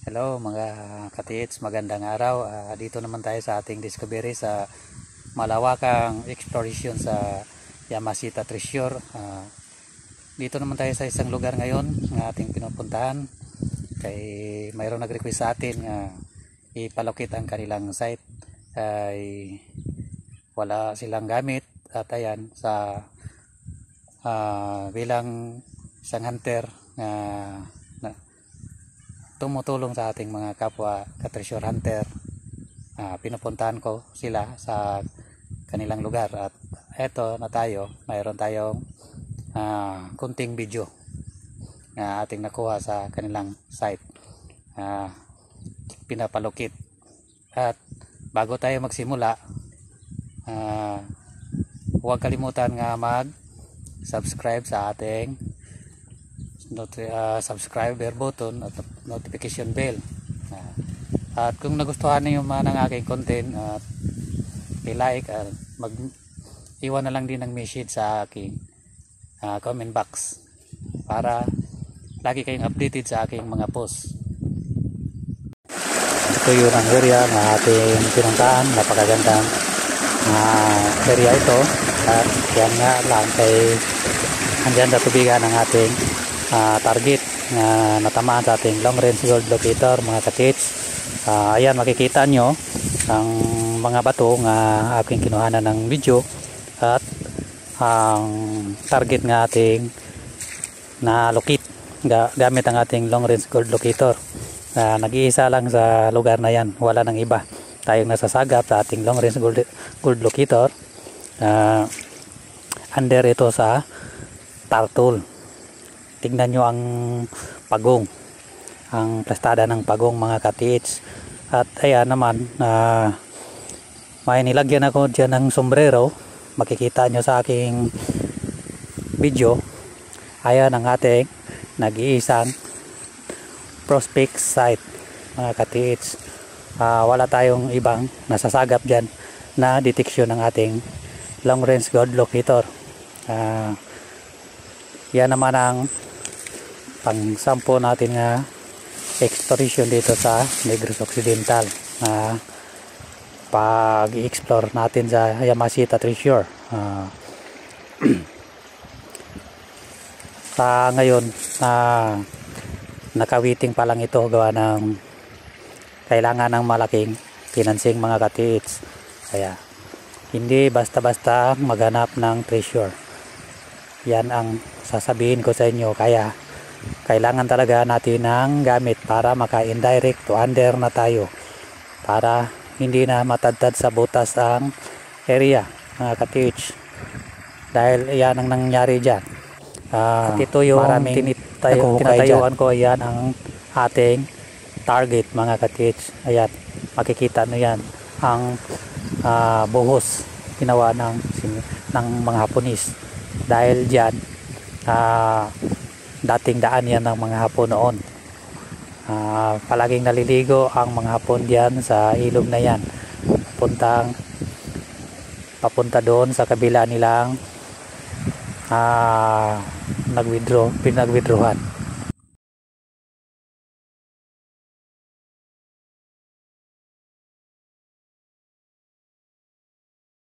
Hello mga katits, magandang araw. Dito naman tayo sa ating discovery sa malawakang exploration sa Yamashita Treasure. Dito naman tayo sa isang lugar ngayon na ating pinupuntahan. Kay mayroong nag-request sa atin ipalokit ang kanilang site. Ay wala silang gamit at ayan sa bilang isang hunter na tumutulong sa ating mga kapwa ka-treasure hunter, pinupuntahan ko sila sa kanilang lugar at eto na tayo, mayroon tayong kunting video na ating nakuha sa kanilang site, pinapalukit. At bago tayo magsimula, huwag kalimutan nga mag subscribe sa ating subscriber button at notification bell, at kung nagustuhan niyo man ang aking content at i-like at mag-iwan na lang din ng message sa aking comment box para lagi kayong updated sa aking mga posts. Ito yun ang area na ating pinuntahan, napakagandang area ito, at yan nga lang kay andyan sa tubigan ng ating target na natamaan sa ating long range gold locator mga katits. Ayan, makikita nyo ang mga bato nga aking kinuhanan ng video at ang target nga ating na-locate gamit ang ating long range gold locator. Nag-iisa lang sa lugar na yan, wala nang iba tayong nasasagap sa ating long range gold locator. Under ito sa turtle. Tingnan nyo ang pagong, ang plastada ng pagong mga katits. At ayan naman, may nilagyan ako dyan ng sombrero, makikita nyo sa aking video. Ayan ang ating nag-iisang prospect site mga katits. Wala tayong ibang nasasagap dyan na detection ng ating long range gold locator. Yan naman ang pang-sampo natin nga exploration dito sa Negros Occidental, pag-i-explore natin sa Yamashita Treasure. Sa ngayon nakawiting pa lang ito, gawa ng kailangan ng malaking financing mga katits, kaya hindi basta-basta maghanap ng treasure. Yan ang sasabihin ko sa inyo, kaya kailangan talaga natin ng gamit para maka-indirect to under na tayo, para hindi na matadtad sa butas ang area mga katich, dahil yan ang nangyari dyan. At ito yung tinatayuan ko, yan ang ating target mga katich. Ayan, makikita nyo yan ang buhos ginawa ng mga Haponis, dahil dyan dating daan yan ng mga Hapon noon. Palaging naliligo ang mga Hapon diyan sa ilog na yan, papunta doon sa kabila nilang pinag-withdrawhan.